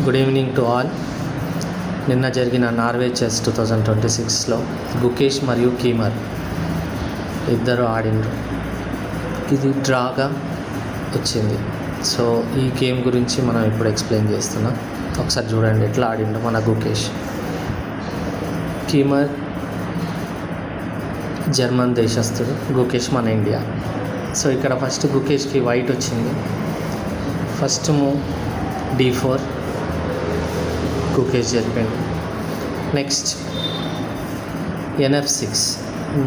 Good evening to all. నిన్న జరిగిన Norway chess 2026లో Gukesh మరియు కీమర్ ఇద్దరు ఆడినరు. ఇది డ్రాగా వచ్చింది. సో ఈ గేమ్ గురించి మనం ఇప్పుడు ఎక్స్ప్లెయిన్ చేస్తున్నాం. ఒకసారి చూడండి ఎట్లా ఆడిండు మన గుకేష్. కీమర్ జర్మన్ దేశస్తుడు, గుకేష్ మన ఇండియా. సో ఇక్కడ ఫస్ట్ గుకేష్కి వైట్ వచ్చింది. ఫస్ట్ మూవ్ D4 గుకేష్ జరిపాడు. నెక్స్ట్ NF6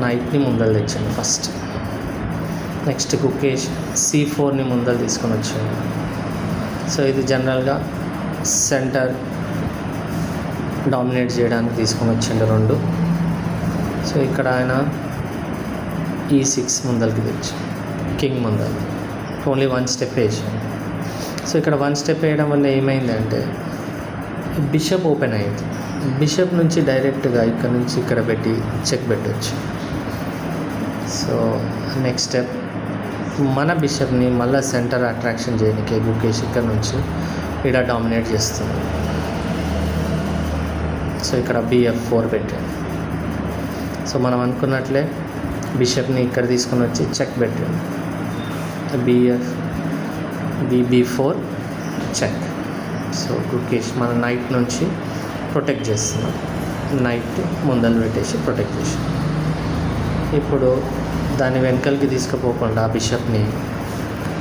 నైట్ని ముందలు తెచ్చాడు ఫస్ట్. నెక్స్ట్ గుకేష్ C4ని ముందలు తీసుకొని వచ్చాడు. సో ఇది జనరల్గా సెంటర్ డామినేట్ చేయడానికి తీసుకొని వచ్చిండు రెండు. సో ఇక్కడ ఆయన E6 ముందలకి తెచ్చి కింగ్ ముందలు ఓన్లీ వన్ స్టెప్ వేసాడు. సో ఇక్కడ వన్ స్టెప్ వేయడం వల్ల ఏమైందంటే బిషప్ ఓపెన్ అయింది. బిషప్ నుంచి డైరెక్ట్గా ఇక్కడ నుంచి ఇక్కడ పెట్టి చెక్ పెట్టవచ్చు. సో నెక్స్ట్ స్టెప్ మన బిషప్ని మళ్ళీ సెంటర్ అట్రాక్షన్ చేయడానికి గుకేష్ ఇక్కడ నుంచి ఇక్కడ డామినేట్ చేస్తుంది. సో ఇక్కడ BF4 పెట్టాడు. సో మనం అనుకున్నట్లే బిషప్ని ఇక్కడ తీసుకొని వచ్చి చెక్ పెట్టాడు. BB4 check. సో గుకేష్ మన నైట్ నుంచి ప్రొటెక్ట్ చేస్తున్నాం. నైట్ ముందలు పెట్టేసి ప్రొటెక్ట్ చేసి ఇప్పుడు దాన్ని వెనకలికి తీసుకుపోకుండా బిషప్ని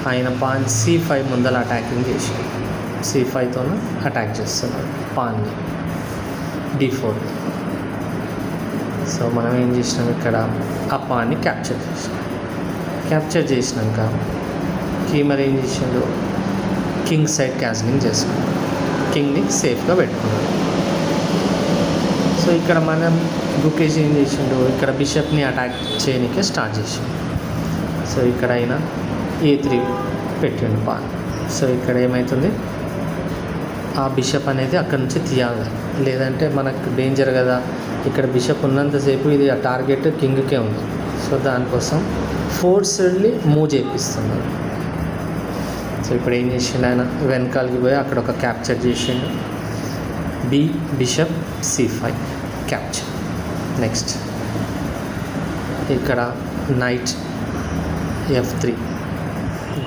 ఆయన పాన్ C5 ముందల అటాకింగ్ చేసి C5తో అటాక్ చేస్తున్నాడు పాన్ని D4. సో మనం ఏం చేసినాం, ఇక్కడ ఆ పాన్ని క్యాప్చర్ చేసినాక కీమర్ ఏం చేసిండు, కింగ్ సైడ్ క్యాస్లింగ్ చేసుకున్నాడు. కింగ్ని సేఫ్గా పెట్టుకున్నాడు. సో ఇక్కడ మనం గుకేష్ ఏం చేసిండు, ఇక్కడ బిషప్ని అటాక్ చేయడానికే స్టార్ట్ చేసిండు. సో ఇక్కడ అయినా A3 పెట్టిండు పాన్. సో ఇక్కడ ఏమవుతుంది, ఆ బిషప్ అనేది అక్కడ నుంచి తీయాలి, లేదంటే మనకు డేంజర్ కదా. ఇక్కడ బిషప్ ఉన్నంతసేపు ఇది ఆ టార్గెట్ కింగ్కే ఉంది. సో దానికోసం ఫోర్స్డ్లీ మూవ్ చేపిస్తున్నారు. సో ఇప్పుడు ఏం చేసిండు, ఆయన వెనకాలకి పోయి అక్కడ ఒక క్యాప్చర్ చేసిండు. Bishop C5 capture. నెక్స్ట్ ఇక్కడ నైట్ F3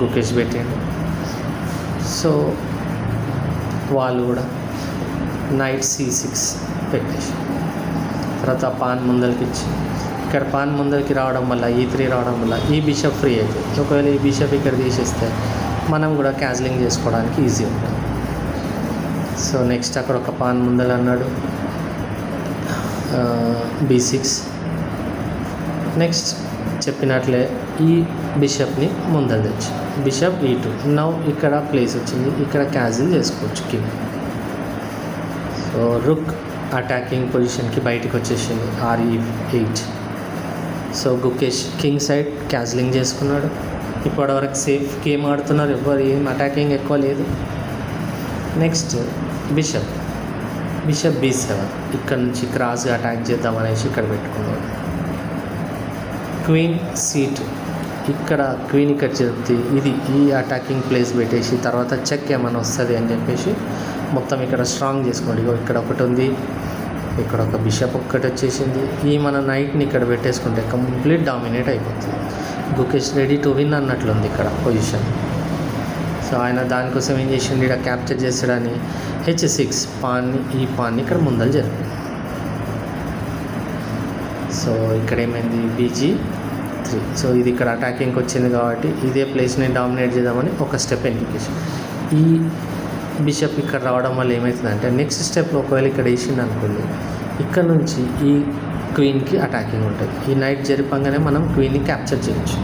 గుకేష్ పెట్టిండు. సో వాళ్ళు కూడా నైట్ C6 పెట్టేసి తర్వాత పాన్ ముందరికి ఇచ్చి ఇక్కడ పాన్ ముందరికి రావడం వల్ల E3 రావడం వల్ల ఈ బిషప్ ఫ్రీ అవుతుంది. ఒకవేళ ఈ బిషప్ ఇక్కడ తీసేస్తే మనం కూడా క్యాన్సిలింగ్ చేసుకోవడానికి ఈజీ ఉంటుంది. సో నెక్స్ట్ అక్కడ ఒక పాన్ ముందలు అన్నాడు B6. నెక్స్ట్ చెప్పినట్లే ఈ బిషప్ని ముందలు తెచ్చి బిషప్ E2. నౌ ఇక్కడ ప్లేస్ వచ్చింది, ఇక్కడ క్యాన్సిల్ చేసుకోవచ్చు కింగ్. సో రుక్ అటాకింగ్ పొజిషన్కి బయటకు వచ్చేసింది RE8. So Gukesh king side cancelling చేసుకున్నాడు. ఇప్పటివరకు సేఫ్ గేమ్ ఆడుతున్నారు, ఎవరు ఏం అటాకింగ్ ఎక్కువ లేదు. నెక్స్ట్ బిషప్ B7 ఇక్కడ నుంచి క్రాస్గా అటాక్ చేద్దాం అనేసి ఇక్కడ పెట్టుకున్నాడు. క్వీన్ C2 ఇక్కడ క్వీన్ ఇక్కడ చెప్తే ఇది ఈ అటాకింగ్ ప్లేస్ పెట్టేసి తర్వాత చెక్ ఏమైనా వస్తుంది అని చెప్పేసి మొత్తం ఇక్కడ స్ట్రాంగ్ చేసుకోండి. ఇక్కడ ఒకటి ఉంది, ఇక్కడ ఒక బిషప్ ఒక్కటి వచ్చేసింది. ఈ మన నైట్ని ఇక్కడ పెట్టేసుకుంటే కంప్లీట్ డామినేట్ అయిపోతుంది. గుకేష్ రెడీ టు విన్ అన్నట్లుంది ఇక్కడ పొజిషన్. సో ఆయన దానికోసం ఏం చేసిండు, ఇక్కడ క్యాప్చర్ చేసాడని H6 ఈ పాన్ని ఇక్కడ ముందలు జరిపింది. సో ఇక్కడ ఏమైంది BG3. సో ఇది ఇక్కడ అటాకింగ్కి వచ్చింది కాబట్టి ఇదే ప్లేస్ని డామినేట్ చేద్దామని ఒక స్టెప్ ఎంపికేషన్. ఈ బిషప్ ఇక్కడ రావడం వల్ల ఏమవుతుందంటే నెక్స్ట్ స్టెప్లో ఒకవేళ ఇక్కడ వేసింది అనుకోండి, ఇక్కడ నుంచి ఈ క్వీన్కి అటాకింగ్ ఉంటుంది. ఈ నైట్ జరిపంగానే మనం క్వీన్ని క్యాప్చర్ చేయొచ్చు.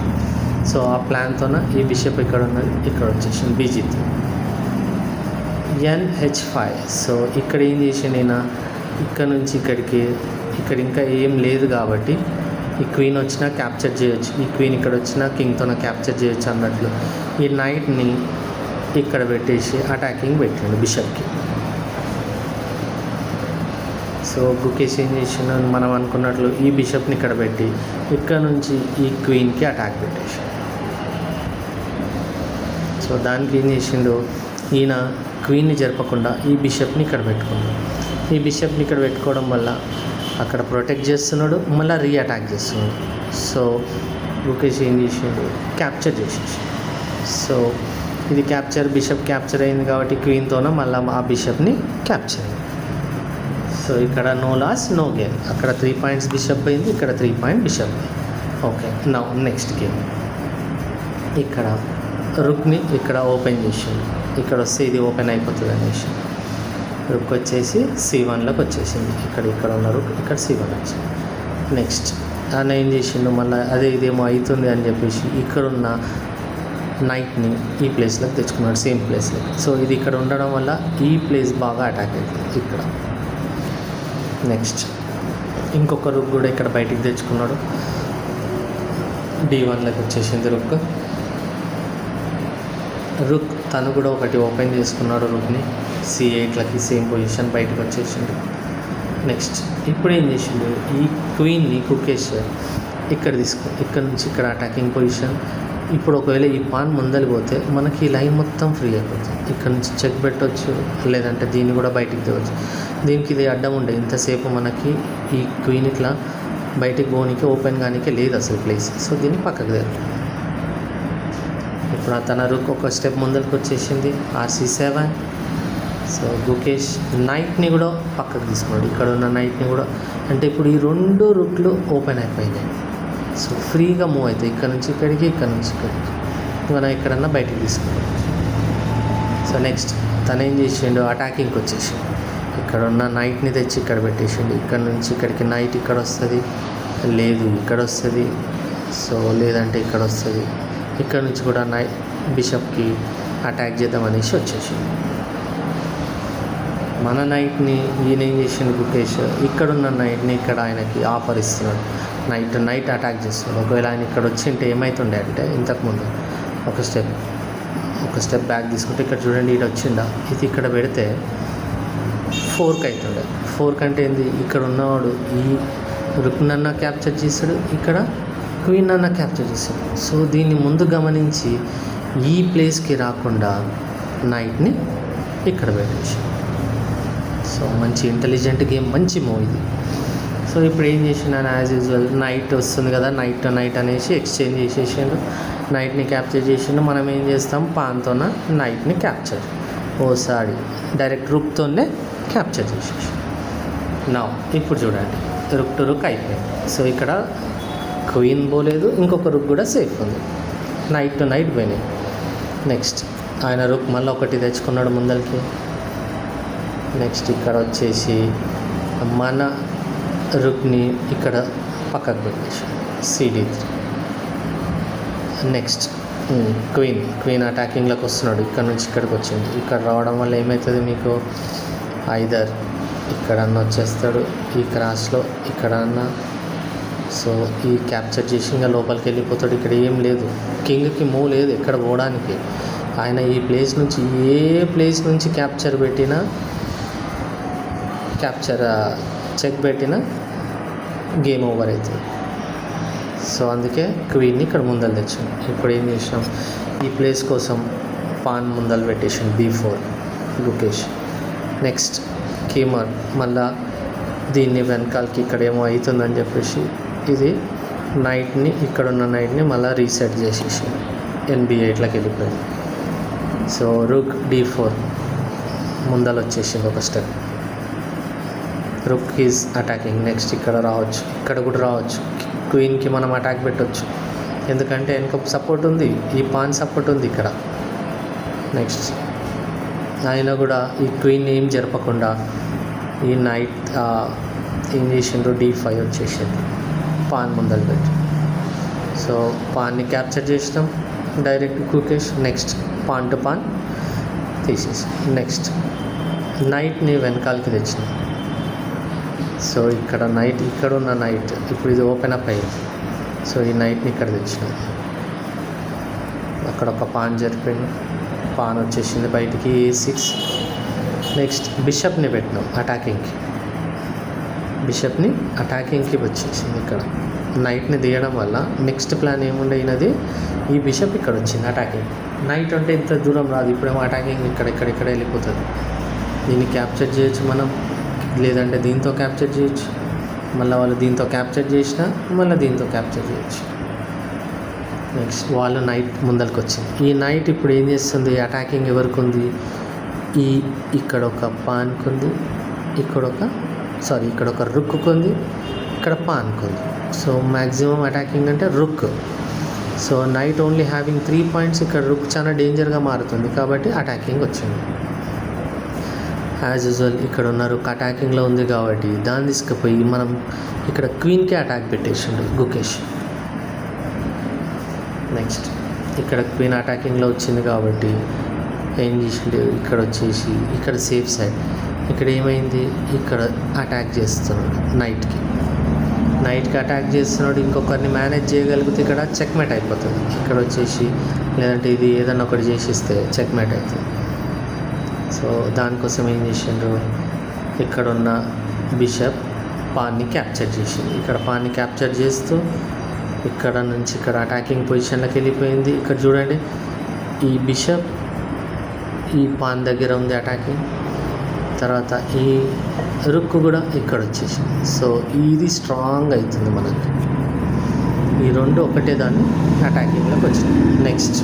సో ఆ ప్లాన్తోన ఈ బిషప్ ఇక్కడ ఉన్నది ఇక్కడ వచ్చేసింది BG3. NH5. సో ఇక్కడ ఏం చేసిండు, నేను ఇక్కడ నుంచి ఇక్కడ ఇంకా ఏం లేదు కాబట్టి ఈ క్వీన్ వచ్చినా క్యాప్చర్ చేయొచ్చు, ఈ క్వీన్ ఇక్కడ వచ్చినా కింగ్తోన క్యాప్చర్ చేయొచ్చు అన్నట్లు ఈ నైట్ని ఇక్కడ పెట్టేసి అటాకింగ్ పెట్టిండు బిషప్కి. సో గుకేష్ ఏం చేసిండు, మనం అనుకున్నట్లు ఈ బిషప్ని ఇక్కడ పెట్టి ఇక్కడ నుంచి ఈ క్వీన్కి అటాక్ పెట్టేసి సో దానికి ఏం చేసిండు, ఈయన క్వీన్ని జరపకుండా ఈ బిషప్ని ఇక్కడ పెట్టుకున్నాడు. ఈ బిషప్ని ఇక్కడ పెట్టుకోవడం వల్ల అక్కడ ప్రొటెక్ట్ చేస్తున్నాడు, మళ్ళీ రీఅటాక్ చేస్తున్నాడు. సో గుకేష్ ఏం చేసిండు, క్యాప్చర్ చేసేసి. సో ఇది బిషప్ క్యాప్చర్ అయింది కాబట్టి క్వీన్తోనే మళ్ళీ ఆ బిషప్ని క్యాప్చర్ అయింది. సో ఇక్కడ నో లాస్ నో గేమ్. అక్కడ 3 పాయింట్స్ బిషప్ అయింది, ఇక్కడ 3 point bishop. Okay, now next game. ఇక్కడ రుక్ని ఇక్కడ ఓపెన్ చేసింది, ఇక్కడ వస్తే ఇది ఓపెన్ అయిపోతుంది అనేసి రుక్ వచ్చేసి C1లోకి వచ్చేసింది. ఇక్కడ ఉన్న రుక్ ఇక్కడ C1 వచ్చింది. నెక్స్ట్ ఆయన ఏం చేసిండు, మళ్ళీ ఇదేమో అవుతుంది అని చెప్పేసి ఇక్కడున్న నైట్ని ఈ ప్లేస్లోకి తెచ్చుకున్నాడు, సేమ్ ప్లేస్లోకి. సో ఇది ఇక్కడ ఉండడం వల్ల ఈ ప్లేస్ బాగా అటాక్ అవుతుంది ఇక్కడ. నెక్స్ట్ ఇంకొక రుక్ కూడా ఇక్కడ బయటికి తెచ్చుకున్నాడు, D1లోకి వచ్చేసింది రుక్ తను కూడా ఒకటి ఓపెన్ చేసుకున్నాడు రుక్ని, C8లోకి సేమ్ పొజిషన్ బయటకు వచ్చేసిండు. నెక్స్ట్ ఇప్పుడు ఏం చేసిండు, ఈ క్వీన్ని గుకేష్ ఇక్కడ ఇక్కడ నుంచి ఇక్కడ అటాకింగ్ పొజిషన్. ఇప్పుడు ఒకవేళ ఈ పాన్ ముందలిపోతే మనకి ఈ లైన్ మొత్తం ఫ్రీ అయిపోతుంది. ఇక్కడ నుంచి చెక్ పెట్టవచ్చు, లేదంటే దీన్ని కూడా బయటికి తేవచ్చు. దీనికి ఇది అడ్డం ఉండే ఇంతసేపు మనకి ఈ క్వీన్ ఇట్లా బయటికి పోనీకి ఓపెన్ కానీకి లేదు అసలు ప్లేస్. సో దీన్ని పక్కకు తేరు. ఇప్పుడు తన రుక్ ఒక స్టెప్ ముందరికి వచ్చేసింది, RC7. సో గుకేష్ నైట్ని కూడా పక్కకు తీసుకున్నాడు, ఇక్కడ ఉన్న నైట్ని కూడా. అంటే ఇప్పుడు ఈ 2 రుక్లు ఓపెన్ అయిపోయినాయి. సో ఫ్రీగా మూవ్ అవుతాయి, ఇక్కడ నుంచి ఇక్కడికి, ఇక్కడ నుంచి ఇక్కడికి. మనం ఎక్కడన్నా బయటికి తీసుకున్నాం. సో నెక్స్ట్ తను ఏం చేసిండు, అటాకింగ్కి వచ్చేసిండు. ఇక్కడ ఉన్న నైట్ని తెచ్చి ఇక్కడ పెట్టేసిండు, ఇక్కడ నుంచి ఇక్కడికి నైట్ ఇక్కడ వస్తుంది, లేదు ఇక్కడ వస్తుంది. సో లేదంటే ఇక్కడ వస్తుంది, ఇక్కడ నుంచి కూడా బిషప్కి అటాక్ చేద్దాం అనేసి వచ్చేసిండు. మన నైట్ని ఈయన ఏం చేసిండు గుకేష్, ఇక్కడున్న నైట్ని ఇక్కడ ఆయనకి ఆఫర్ ఇస్తున్నాడు, నైట్ అటాక్ చేస్తున్నాడు. ఒకవేళ ఆయన ఇక్కడ వచ్చింటే ఏమవుతుండే అంటే ఇంతకుముందు ఒక స్టెప్ బ్యాక్ తీసుకుంటే ఇక్కడ చూడండి, ఇది వచ్చిందా, ఇది ఇక్కడ పెడితే 4కి అవుతుండే. 4 అంటే ఏంది, ఇక్కడ ఉన్నవాడు ఈ రుక్నన్నా క్యాప్చర్ చేస్తాడు, ఇక్కడ క్వీన్ అన్న క్యాప్చర్ చేస్తాడు. సో దీన్ని ముందు గమనించి ఈ ప్లేస్కి రాకుండా నైట్ని ఇక్కడ పెట్టేసి. సో మంచి ఇంటెలిజెంట్ గేమ్, మంచి మూవ్ ఇది. సో ఇప్పుడు ఏం చేసినాను, యాజ్ యూజువల్ నైట్ వస్తుంది కదా, నైట్ టు నైట్ అనేసి ఎక్స్చేంజ్ చేసేసిండు, నైట్ని క్యాప్చర్ చేసిండు. మనం ఏం చేస్తాం, పాన్తోన నైట్ని క్యాప్చర్, ఓసారి డైరెక్ట్ రుక్తోనే క్యాప్చర్ చేసేసి. నా ఇప్పుడు చూడండి, రుక్ టు రుక్ అయిపోయింది. సో ఇక్కడ క్వీన్ పోలేదు, ఇంకొక రుక్ కూడా సేఫ్ ఉంది, నైట్ టు నైట్ పోయినాయి. నెక్స్ట్ ఆయన రుక్ మళ్ళీ ఒకటి తెచ్చుకున్నాడు ముందరికి. నెక్స్ట్ ఇక్కడ వచ్చేసి మన రుక్ని ఇక్కడ పక్కకు పెట్టేసి CD3. నెక్స్ట్ క్వీన్ అటాకింగ్లోకి వస్తున్నాడు, ఇక్కడ నుంచి ఇక్కడికి వచ్చింది. ఇక్కడ రావడం వల్ల ఏమవుతుంది మీకు, ఐదర్ ఇక్కడన్నా వచ్చేస్తాడు ఈ క్రాస్లో, ఇక్కడన్నా. సో ఈ క్యాప్చర్ చేసి ఇంకా లోపలికి వెళ్ళిపోతాడు. ఇక్కడ ఏం లేదు, కింగ్కి మూవ్ లేదు ఎక్కడ పోవడానికి. ఆయన ఈ ప్లేస్ నుంచి ఏ ప్లేస్ నుంచి క్యాప్చర్ చెక్ పెట్టినా గేమ్ ఓవర్ అవుతుంది. సో అందుకే క్వీన్ని ఇక్కడ ముందలు తెచ్చాం. ఇప్పుడు ఏం చేసినాం, ఈ ప్లేస్ కోసం పాన్ ముందలు పెట్టేసాం B4 గుకేష్. నెక్స్ట్ కీమర్ మళ్ళా దీన్ని వెనకాలకి ఇక్కడ ఏమో అవుతుందని చెప్పేసి ఇది నైట్ని, ఇక్కడున్న నైట్ని మళ్ళీ రీసెట్ చేసేసి NB8లోకి వెళ్ళిపోయింది. సో రుక్ D4 ముందలు వచ్చేసింది ఒక step. Rook is attacking. Next ఇక్కడ రావచ్చు, ఇక్కడ కూడా రావచ్చు, క్వీన్కి మనం అటాక్ పెట్టవచ్చు, ఎందుకంటే వెనక సపోర్ట్ ఉంది, ఈ పాన్ సపోర్ట్ ఉంది ఇక్కడ. నెక్స్ట్ ఆయన కూడా ఈ క్వీన్ ఏం జరపకుండా ఈ నైట్ ఏం చేసిండ్రు, D5 వచ్చేసింది, పాన్ ముందలు పెట్టి. సో పాన్ని క్యాప్చర్ చేసినాం direct Gukesh. Next pawn to pan తీసేసి నెక్స్ట్ నైట్ని వెనకాలకి తెచ్చినాం. సో ఇక్కడ నైట్, ఇక్కడ ఉన్న నైట్ ఇప్పుడు ఇది ఓపెన్ అప్ అయ్యింది. సో ఈ నైట్ని ఇక్కడ తెచ్చినాం, అక్కడ ఒక పాన్ జరిపోయింది, పాన్ వచ్చేసింది బయటికి A6. నెక్స్ట్ బిషప్ని పెట్టినాం అటాకింగ్కి వచ్చేసింది. ఇక్కడ నైట్ని తీయడం వల్ల నెక్స్ట్ ప్లాన్ ఏముండే, ఈ బిషప్ ఇక్కడ వచ్చింది అటాకింగ్. నైట్ అంటే ఇంత దూరం రాదు, ఇప్పుడేమో అటాకింగ్ ఇక్కడ వెళ్ళిపోతుంది. దీన్ని క్యాప్చర్ చేయొచ్చు మనం, లేదంటే దీంతో క్యాప్చర్ చేయొచ్చు, మళ్ళీ వాళ్ళు దీంతో క్యాప్చర్ చేసినా మళ్ళీ దీంతో క్యాప్చర్ చేయొచ్చు. నెక్స్ట్ వాళ్ళు నైట్ ముందరికి వచ్చింది. ఈ నైట్ ఇప్పుడు ఏం చేస్తుంది, అటాకింగ్ ఎవరికి ఉంది, ఇక్కడ ఒక పాన్కి ఉంది, ఇక్కడ ఒక రుక్కు ఉంది, ఇక్కడ పాన్కి ఉంది. సో మ్యాక్సిమం అటాకింగ్ అంటే rook. So knight only having 3 points, ఇక్కడ రుక్ చాలా డేంజర్గా మారుతుంది కాబట్టి అటాకింగ్ వచ్చింది. యాజ్ యూజువల్ ఇక్కడ ఉన్న రుక్ అటాకింగ్లో ఉంది కాబట్టి దాన్ని తీసుకుపోయి మనం ఇక్కడ క్వీన్కి అటాక్ పెట్టేసిండు గుకేష్. నెక్స్ట్ ఇక్కడ క్వీన్ అటాకింగ్లో వచ్చింది కాబట్టి ఏం చేసిండు, ఇక్కడ వచ్చేసి ఇక్కడ సేఫ్ సైడ్, ఇక్కడ ఏమైంది, ఇక్కడ అటాక్ చేస్తున్నాడు నైట్కి అటాక్ చేస్తున్నాడు. ఇంకొకరిని మేనేజ్ చేయగలిగితే ఇక్కడ చెక్మేట్ అయిపోతుంది. ఇక్కడ వచ్చేసి లేదంటే ఇది ఏదన్నా ఒకటి చేసిస్తే చెక్మేట్ అవుతుంది. సో దానికోసం ఏం చేసిండ్రు, ఇక్కడ ఉన్న బిషప్ పాన్ని క్యాప్చర్ చేసింది. ఇక్కడ పాన్ని క్యాప్చర్ చేస్తూ ఇక్కడ నుంచి ఇక్కడ అటాకింగ్ పొజిషన్లోకి వెళ్ళిపోయింది. ఇక్కడ చూడండి, ఈ బిషప్ ఈ పాన్ దగ్గర ఉంది అటాకింగ్, తర్వాత ఈ రుక్కు కూడా ఇక్కడ వచ్చేసింది. సో ఇది స్ట్రాంగ్ అవుతుంది మనకి, ఈ రెండు ఒకటే దాన్ని అటాకింగ్లోకి వచ్చింది. నెక్స్ట్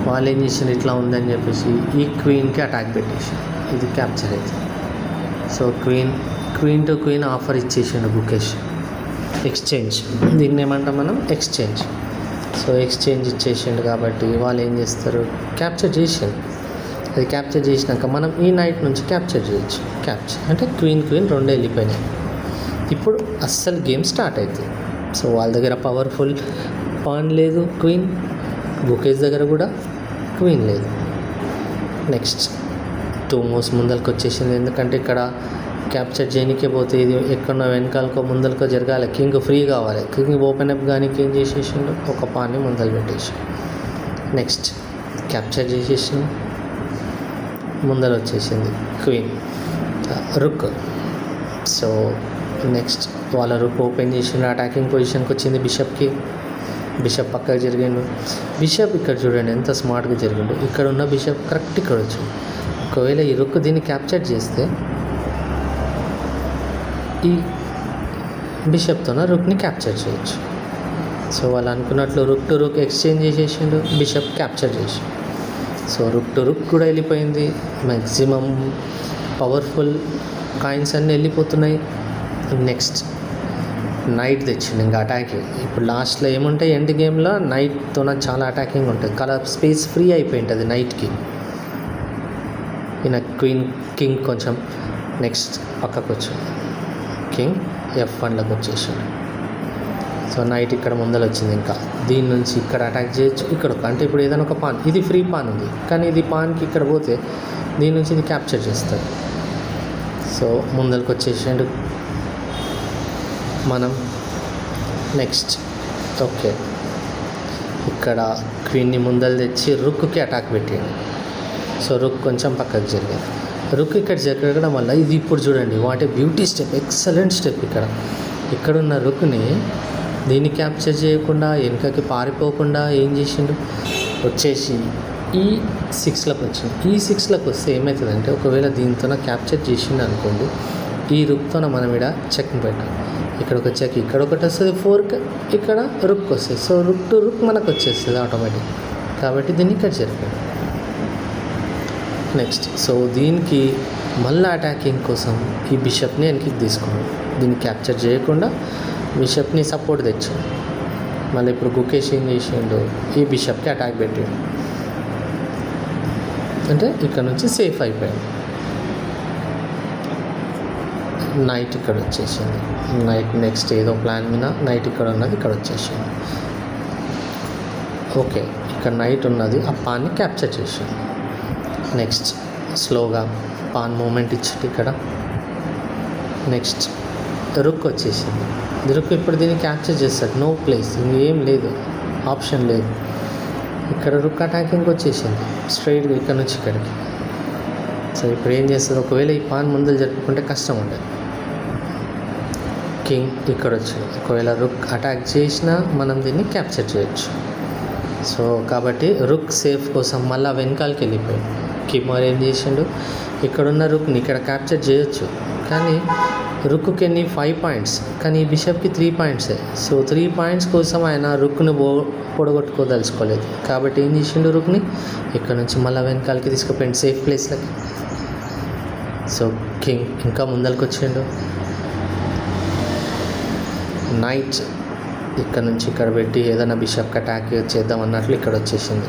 వాళ్ళు ఏం చేసిండ్రు, ఇట్లా ఉందని చెప్పేసి ఈ క్వీన్కి అటాక్ పెట్టేసి ఇది క్యాప్చర్ అవుతుంది. So queen to queen offer ఇచ్చేసిండు గుకేష్, ఎక్స్చేంజ్, దీన్ని ఏమంటాం మనం ఎక్స్చేంజ్. సో ఎక్స్చేంజ్ ఇచ్చేసిండు కాబట్టి వాళ్ళు ఏం చేస్తారు, క్యాప్చర్ చేసిండు. అది క్యాప్చర్ చేసినాక మనం ఈ నైట్ నుంచి క్యాప్చర్ చేయొచ్చు. క్యాప్చర్ అంటే క్వీన్ రెండు వెళ్ళిపోయినాయి. ఇప్పుడు అస్సలు గేమ్ స్టార్ట్ అవుతుంది. సో వాళ్ళ దగ్గర పవర్ఫుల్ పాన్ లేదు క్వీన్, గుకేష్ దగ్గర కూడా క్వీన్ లేదు. నెక్స్ట్ 2 మూవ్స్ ముందరికి వచ్చేసింది, ఎందుకంటే ఇక్కడ క్యాప్చర్ చేయనికే పోతే ఇది ఎక్కడో వెనకాలకో ముందలకో జరగాలి, కింగ్ ఫ్రీ కావాలి. కింగ్ ఓపెన్ అప్ కానీ ఏం చేసేసిండు, ఒక పాన్ని ముందలు పెట్టేసి నెక్స్ట్ క్యాప్చర్ చేసేసిండు, ముందర వచ్చేసింది క్వీన్ రుక్. సో నెక్స్ట్ వాళ్ళ రుక్ ఓపెన్ చేసిండు, అటాకింగ్ పొజిషన్కి వచ్చింది బిషప్ పక్కకు జరిగిండు. బిషప్ ఇక్కడ చూడండి ఎంత స్మార్ట్గా జరిగిండు, ఇక్కడ ఉన్న బిషప్ కరెక్ట్ ఇక్కడ వచ్చింది. ఒకవేళ ఈ రుక్ దీన్ని క్యాప్చర్ చేస్తే ఈ బిషప్తోన రుక్ని క్యాప్చర్ చేయొచ్చు. సో వాళ్ళు అనుకున్నట్లు రుక్ టు రుక్ ఎక్స్చేంజ్ చేసేసిండు, బిషప్ క్యాప్చర్ చేసి. సో రుక్ టు రుక్ కూడా వెళ్ళిపోయింది. మ్యాక్సిమం పవర్ఫుల్ కాయిన్స్ అన్నీ వెళ్ళిపోతున్నాయి. నెక్స్ట్ నైట్ తెచ్చిండు ఇంకా అటాకింగ్. ఇప్పుడు లాస్ట్లో ఏముంటాయి, ఎండ్ గేమ్లో నైట్తో చాలా అటాకింగ్ ఉంటుంది, కలర్ స్పేస్ ఫ్రీ అయిపోయి ఉంటుంది నైట్కి. ఈయన కింగ్ కొంచెం నెక్స్ట్ పక్కకు వచ్చింది, కింగ్ F1లోకి వచ్చేసాడు. సో నైట్ ఇక్కడ ముందర వచ్చింది, ఇంకా దీని నుంచి ఇక్కడ అటాక్ చేయొచ్చు. ఇక్కడ అంటే ఇప్పుడు ఏదైనా ఒక పాన్, ఇది ఫ్రీ పాన్ ఉంది కానీ ఇది పాన్కి ఇక్కడ పోతే దీని నుంచి ఇది క్యాప్చర్ చేస్తుంది. సో ముందరికి వచ్చేసాడు మనం. నెక్స్ట్ ఓకే, ఇక్కడ క్వీన్ని ముందలు తెచ్చి రుక్కి అటాక్ పెట్టాడు. సో రుక్ కొంచెం పక్కకు జరిగింది. రుక్ ఇక్కడ జరగడం వల్ల ఇది ఇప్పుడు చూడండి, what a beauty step, excellent step. ఇక్కడున్న రుక్ని దీన్ని క్యాప్చర్ చేయకుండా వెనుకకి పారిపోకుండా ఏం చేసిండు, వచ్చేసి E6లోకి వచ్చింది. E6లోకి వస్తే ఏమవుతుందంటే, ఒకవేళ దీంతో క్యాప్చర్ చేసిండు అనుకోండి, ఈ రుక్తో మనం ఇక్కడ చెక్ పెట్టాం. ఇక్కడ ఒక చెక్, ఇక్కడ ఒకటి వస్తుంది ఫోర్క్, ఇక్కడ రుక్ వస్తుంది. సో రుక్ టు రుక్ మనకు వచ్చేస్తుంది ఆటోమేటిక్, కాబట్టి దీన్ని ఇక్కడ జరిపాడు. నెక్స్ట్ సో దీనికి మళ్ళీ అటాకింగ్ కోసం ఈ బిషప్ని వెనక్కి తీసుకున్నాడు. దీన్ని క్యాప్చర్ చేయకుండా బిషప్ని సపోర్ట్ తెచ్చాడు. మళ్ళీ ఇప్పుడు గుకేష్ ఏం చేసిండు, ఈ బిషప్కి అటాక్ పెట్టాడు. అంటే ఇక్కడ నుంచి సేఫ్ అయిపోయాడు. నైట్ ఇక్కడ వచ్చేసింది. నైట్ నెక్స్ట్ ఏదో ప్లాన్ మీద నైట్ ఇక్కడ ఉన్నది ఇక్కడ వచ్చేసింది. ఓకే, ఇక్కడ నైట్ ఉన్నది, ఆ పాన్ని క్యాప్చర్ చేసింది. నెక్స్ట్ స్లోగా పాన్ మూమెంట్ ఇచ్చింది ఇక్కడ. నెక్స్ట్ రుక్ వచ్చేసింది. రుక్ ఇప్పుడు దీన్ని క్యాప్చర్ చేస్తాడు, నో ప్లేస్, ఇంకేం లేదు, ఆప్షన్ లేదు. ఇక్కడ రుక్ అటాకింగ్ వచ్చేసింది స్ట్రైట్గా ఇక్కడ నుంచి ఇక్కడికి. సో ఇప్పుడు ఏం చేస్తుంది, ఒకవేళ ఈ పాన్ ముందలు జరుపుకుంటే కష్టం ఉండదు. కింగ్ ఇక్కడ వచ్చింది, ఒకవేళ రుక్ అటాక్ చేసినా మనం దీన్ని క్యాప్చర్ చేయొచ్చు. సో కాబట్టి రుక్ సేఫ్ కోసం మళ్ళీ వెనకాలకి వెళ్ళిపోయాడు. కిమోర్ ఏం చేసిండు, ఇక్కడున్న రుక్ని ఇక్కడ క్యాప్చర్ చేయొచ్చు, కానీ రుక్కి ఎన్ని 5 పాయింట్స్, కానీ ఈ బిషప్కి 3 పాయింట్సే. సో 3 పాయింట్స్ కోసం ఆయన రుక్ని పొడగొట్టుకోదలుచుకోలేదు. కాబట్టి ఏం చేసిండు, రుక్ని ఇక్కడ నుంచి మళ్ళీ వెనకాలకి తీసుకుపోయింది సేఫ్ ప్లేస్లకి. సో కింగ్ ఇంకా ముందరికి వచ్చిండు. నైట్ ఇక్కడ నుంచి ఇక్కడ పెట్టి ఏదైనా బిషప్కి అటాక్ చేద్దాం అన్నట్లు ఇక్కడ వచ్చేసింది.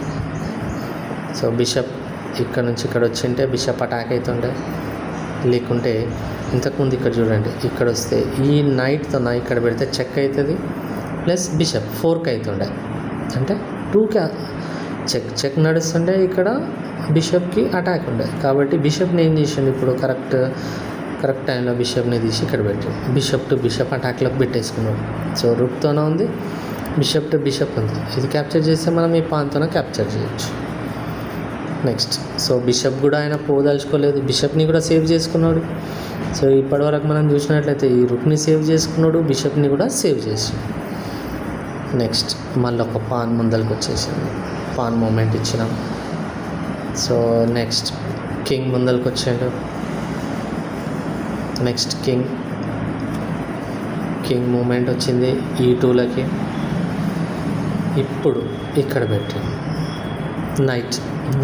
సో బిషప్ ఇక్కడ నుంచి ఇక్కడ వచ్చింటే బిషప్ అటాక్ అవుతుండే, లేకుంటే ఇంతకుముందు ఇక్కడ చూడండి ఇక్కడ వస్తే ఈ నైట్తో ఇక్కడ పెడితే చెక్ అవుతుంది, ప్లస్ బిషప్ 4కి అవుతుండే, అంటే 2కి చెక్ నడుస్తుండే, ఇక్కడ బిషప్కి అటాక్ ఉండే. కాబట్టి బిషప్ని ఏం చేసిండు ఇప్పుడు కరెక్ట్ టైంలో బిషప్ని తీసి ఇక్కడ పెట్టాడు. బిషప్ టు బిషప్ అటాక్లోకి పెట్టేసుకున్నాడు. సో రుక్తోనే ఉంది, బిషప్ టు బిషప్ ఉంది. ఇది క్యాప్చర్ చేస్తే మనం ఈ పాన్తోనే క్యాప్చర్ చేయొచ్చు. నెక్స్ట్ సో బిషప్ కూడా ఆయన పోదలుచుకోలేదు, బిషప్ని కూడా సేవ్ చేసుకున్నాడు. సో ఇప్పటివరకు మనం చూసినట్లయితే ఈ రుక్ని సేవ్ చేసుకున్నాడు, బిషప్ని కూడా సేవ్ చేసి. నెక్స్ట్ మళ్ళీ ఒక పాన్ ముందరికి వచ్చేసింది, పాన్ మూమెంట్ ఇచ్చినాం. సో నెక్స్ట్ కింగ్ ముందరికి వచ్చాడు. నెక్స్ట్ కింగ్ మూమెంట్ వచ్చింది ఈ 2లకి. ఇప్పుడు ఇక్కడ పెట్టాం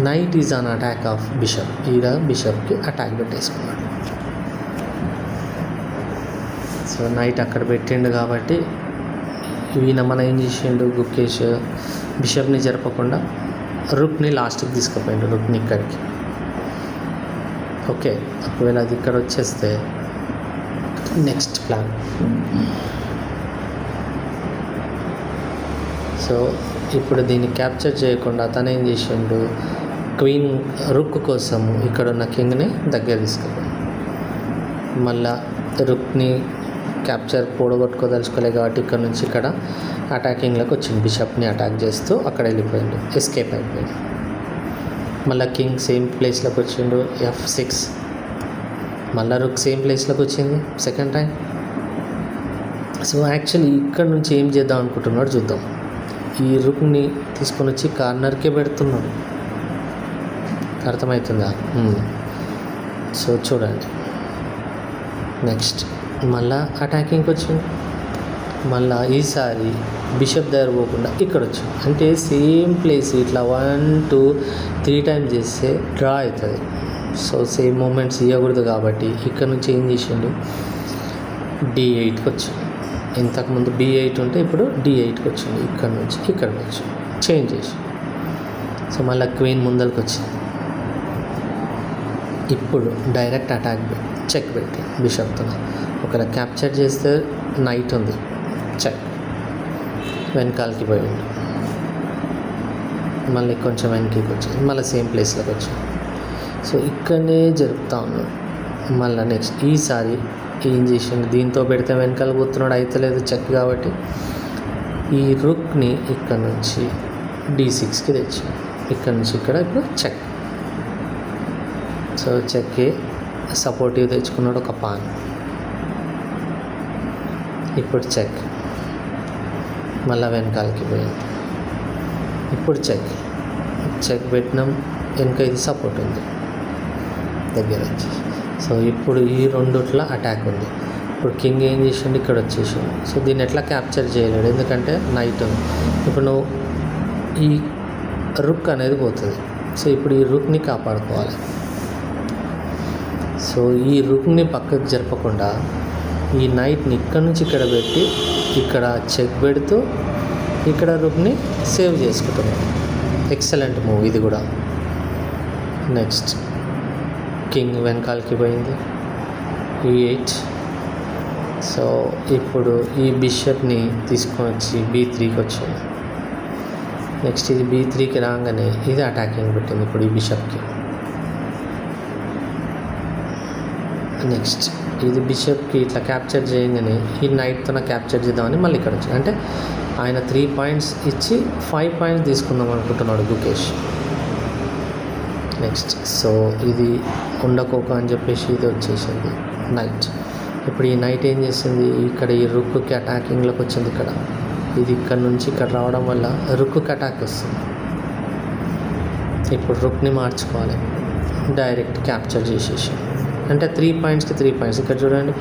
night is an attack of bishop. ఈడ బిషప్కి అటాక్ పెట్టేసుకున్నాడు. సో నైట్ అక్కడ పెట్టిండు కాబట్టి ఈయన మన ఏం చేసిండు, గుకేష్ బిషప్ని జరపకుండా రుక్ని లాస్ట్కి తీసుకుపోయిండు, రుక్ని ఇక్కడికి. ఓకే, ఒకవేళ అది ఇక్కడ వచ్చేస్తే నెక్స్ట్ ప్లాన్. సో ఇప్పుడు దీన్ని క్యాప్చర్ చేయకుండా తను ఏం చేసిండు, క్వీన్ రుక్ కోసం ఇక్కడ ఉన్న కింగ్ని దగ్గర తీసుకెళ్ళాడు. మళ్ళా రుక్ని క్యాప్చర్ పోడగొట్టుకోదలుచుకోలేదు కాబట్టి ఇక్కడ నుంచి ఇక్కడ అటాకింగ్లోకి వచ్చింది, బిషప్ని అటాక్ చేస్తూ అక్కడ వెళ్ళిపోయిండు, ఎస్కేప్ అయిపోయింది. మళ్ళీ కింగ్ సేమ్ ప్లేస్లోకి వచ్చిండు, F6. మళ్ళీ రుక్ సేమ్ ప్లేస్లోకి వచ్చింది సెకండ్ టైం. సో యాక్చువల్లీ ఇక్కడ నుంచి ఏం చేద్దాం అనుకుంటున్నాడు చూద్దాం. ఈ రుక్ని తీసుకొని వచ్చి కార్నర్కే పెడుతున్నాడు, అర్థమవుతుందా? సో చూడండి, నెక్స్ట్ మళ్ళా అటాకింగ్కి వచ్చింది. మళ్ళీ ఈసారి బిషప్ దగ్గర పోకుండా ఇక్కడ వచ్చింది, అంటే సేమ్ ప్లేస్ ఇట్లా 1 2 3 టైమ్స్ చేస్తే డ్రా అవుతుంది. సో సేమ్ మూమెంట్స్ ఇవ్వకూడదు కాబట్టి ఇక్కడ నుంచి ఏం చేసిండు, D8కి వచ్చింది. ఇంతకుముందు B8 ఉంటే ఇప్పుడు D8కి వచ్చింది, ఇక్కడ నుంచి ఇక్కడికి వచ్చింది, చేంజ్ చేసి. సో మళ్ళీ క్వీన్ ముందరికి వచ్చింది. ఇప్పుడు డైరెక్ట్ అటాక్ చెక్ పెట్టి బిషప్తో ఒకవేళ క్యాప్చర్ చేస్తే నైట్ ఉంది, చెక్, వెనకాలకి పోయింది. మళ్ళీ కొంచెం వెనక్కి వచ్చింది, మళ్ళీ సేమ్ ప్లేస్లోకి వచ్చింది. సో ఇక్కడనే జరుపుతా ఉన్నాడు. మళ్ళీ నెక్స్ట్ ఈసారి ఏం చేసిండు, దీంతో పెడితే వెనకాల పోతున్నాడు, అయితలేదు చెక్ కాబట్టి ఈ రుక్ని ఇక్కడ నుంచి D6కి తెచ్చి ఇక్కడ నుంచి ఇక్కడ ఇప్పుడు చెక్. సో చెక్కి సపోర్టివ్ తెచ్చుకున్నాడు ఒక పాన్. ఇప్పుడు చెక్, మళ్ళీ వెనకాలకి పోయింది. ఇప్పుడు చెక్ పెట్టినాం, వెనక ఇది సపోర్ట్ ఉంది దగ్గర వచ్చి. సో ఇప్పుడు ఈ రెండుట్ల అటాక్ ఉంది. ఇప్పుడు కింగ్ ఏం చేసిండు, ఇక్కడ వచ్చేసిండు. సో దీన్ని ఎట్లా క్యాప్చర్ చేయలేడు, ఎందుకంటే నైట్ ఉంది. ఇప్పుడు నువ్వు ఈ రుక్ అనేది పోతుంది. సో ఇప్పుడు ఈ రుక్ని కాపాడుకోవాలి. సో ఈ రుక్ని పక్కకు జరపకుండా ఈ నైట్ని ఇక్కడ నుంచి ఇక్కడ పెట్టి ఇక్కడ చెక్ పెడుతూ ఇక్కడ రుక్ని సేవ్ చేసుకుంటున్నాం. ఎక్సలెంట్ మూవ్ ఇది కూడా. నెక్స్ట్ కింగ్ వెనకాలకి పోయింది, E8. సో ఇప్పుడు ఈ బిషప్ని తీసుకొని వచ్చి B3కి వచ్చింది. నెక్స్ట్ ఇది B3కి రాగానే ఇది అటాకింగ్ పెట్టింది ఇప్పుడు ఈ బిషప్కి. నెక్స్ట్ ఇది బిషప్కి ఇట్లా క్యాప్చర్ చేయగానే ఈ నైట్తో క్యాప్చర్ చేద్దామని మళ్ళీ ఇక్కడ వచ్చింది. అంటే ఆయన 3 పాయింట్స్ ఇచ్చి 5 పాయింట్స్ తీసుకుందాం అనుకుంటున్నాడు గుకేష్. నెక్స్ట్ సో ఇది ఉండకోక అని చెప్పేసి ఇది వచ్చేసింది నైట్. ఇప్పుడు ఈ నైట్ ఏం చేసింది, ఇక్కడ ఈ రుక్కి అటాకింగ్లోకి వచ్చింది. ఇక్కడ ఇది ఇక్కడ నుంచి ఇక్కడ రావడం వల్ల రుక్కు అటాక్ వస్తుంది. ఇప్పుడు రుక్ని మార్చుకోవాలి, డైరెక్ట్ క్యాప్చర్ చేసేసి, అంటే 3 పాయింట్స్కి 3 పాయింట్స్. ఇక్కడ చూడండి,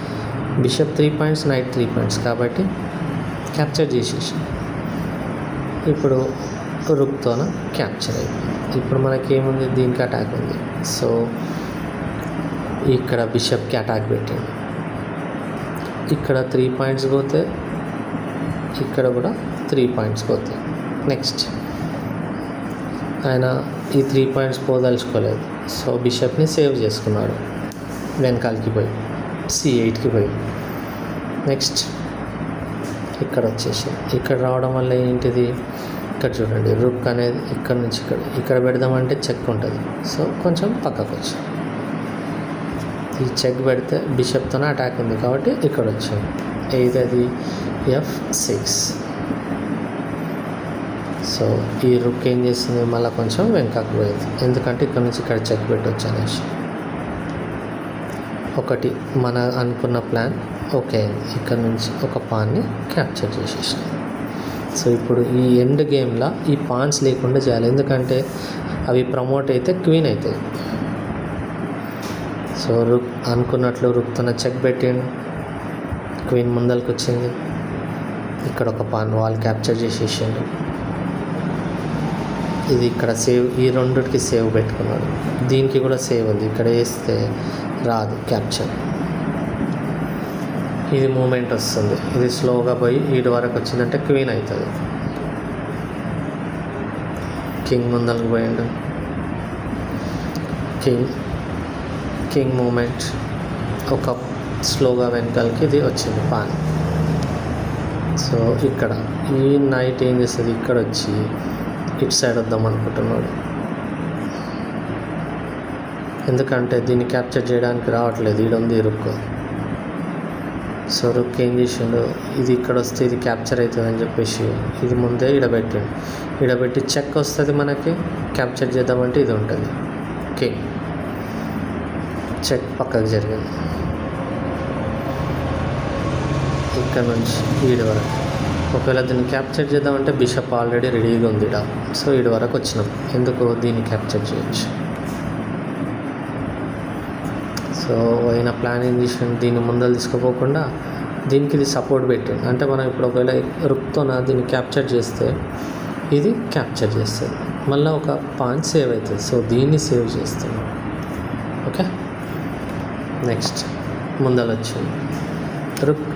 బిషప్ 3 పాయింట్స్, నైట్ 3 పాయింట్స్, కాబట్టి క్యాప్చర్ చేసేసి ఇప్పుడు రుక్తోన క్యాప్చర్ అయిపోయింది. ఇప్పుడు మనకి ఏముంది, దీనికి అటాక్ ఉంది. సో ఇక్కడ బిషప్కి అటాక్ పెట్టింది. ఇక్కడ 3 పాయింట్స్ పోతే ఇక్కడ కూడా 3 పాయింట్స్ పోతాయి. నెక్స్ట్ ఆయన ఈ 3 పాయింట్స్ పోదలుచుకోలేదు. సో బిషప్ని సేవ్ చేసుకున్నాడు, వెనకాలకి పోయి C8కి పోయి. నెక్స్ట్ ఇక్కడ వచ్చేసి ఇక్కడ రావడం వల్ల ఏంటిది, ఇక్కడ చూడండి రుక్ అనేది ఇక్కడ నుంచి ఇక్కడ పెడదామంటే చెక్ ఉంటుంది. సో కొంచెం పక్కకు వచ్చి ఈ చెక్ పెడితే బిషప్తోనే అటాక్ ఉంది కాబట్టి ఇక్కడ వచ్చింది. ఏదది F6. సో ఈ రుక్ ఏం చేస్తుంది, మళ్ళీ కొంచెం వెనకకు పోయింది, ఎందుకంటే ఇక్కడ నుంచి ఇక్కడ చెక్ పెట్టవచ్చు అనేసి. ఒకటి మన అనుకున్న ప్లాన్ ఓకే అయింది, ఇక్కడ నుంచి ఒక పాన్ని క్యాప్చర్ చేసేసాం. సో ఇప్పుడు ఈ ఎండ్ గేమ్లో ఈ పాన్స్ లేకుండా చేయాలి, ఎందుకంటే అవి ప్రమోట్ అయితే క్వీన్ అవుతాయి. సో రుక్ అనుకున్నట్లు రుక్తోన చెక్ పెట్టిండు, క్వీన్ ముందరికి వచ్చింది. ఇక్కడ ఒక పాన్ వాళ్ళు క్యాప్చర్ చేసేసిండు. ఇది ఇక్కడ సేవ్, ఈ రెండుకి సేవ్ పెట్టుకున్నాడు, దీనికి కూడా సేవ్ ఉంది. ఇక్కడ వేస్తే రాదు క్యాప్చర్, ఇది మూమెంట్ వస్తుంది. ఇది స్లోగా పోయి వీటి వరకు వచ్చిందంటే క్వీన్ అవుతుంది. కింగ్ ముందరకు పోయిండు, కింగ్ మూమెంట్ ఒక స్లోగా వెనకాలకి ఇది వచ్చింది పాన్. సో ఇక్కడ ఈ నైట్ ఏం చేస్తుంది, ఇక్కడ వచ్చి ఇటు సైడ్ వద్దాం అనుకుంటున్నాడు, ఎందుకంటే దీన్ని క్యాప్చర్ చేయడానికి రావట్లేదు, ఈడ ఉంది రుక్. సో రుక్ ఏం చేసిండు, ఇది ఇక్కడ వస్తే ఇది క్యాప్చర్ అవుతుంది అని చెప్పేసి ఇది ముందే ఇడబెట్టిండు. ఇడబెట్టి చెక్ వస్తుంది మనకి, క్యాప్చర్ చేద్దామంటే ఇది ఉంటుంది. ఓకే, చెక్ పక్కకు జరిగింది. ఇక్కడ నుంచి ఈడి వరకు ఒకవేళ దీన్ని క్యాప్చర్ చేద్దామంటే బిషప్ ఆల్రెడీ రెడీగా ఉంది ఇడ. సో ఈడి వరకు వచ్చినాం, ఎందుకు దీన్ని క్యాప్చర్ చేయొచ్చు. సో అయిన ప్లాన్ ఏం చేసిండు, దీన్ని ముందర తీసుకుపోకుండా దీనికి ఇది సపోర్ట్ పెట్టిండు. అంటే మనం ఇప్పుడు ఒకవేళ రుక్తోన దీన్ని క్యాప్చర్ చేస్తే ఇది క్యాప్చర్ చేస్తుంది, మళ్ళీ ఒక పాయింట్ సేవ్ అవుతుంది. సో దీన్ని సేవ్ చేస్తున్నాం. ఓకే, నెక్స్ట్ ముందర వచ్చింది రుక్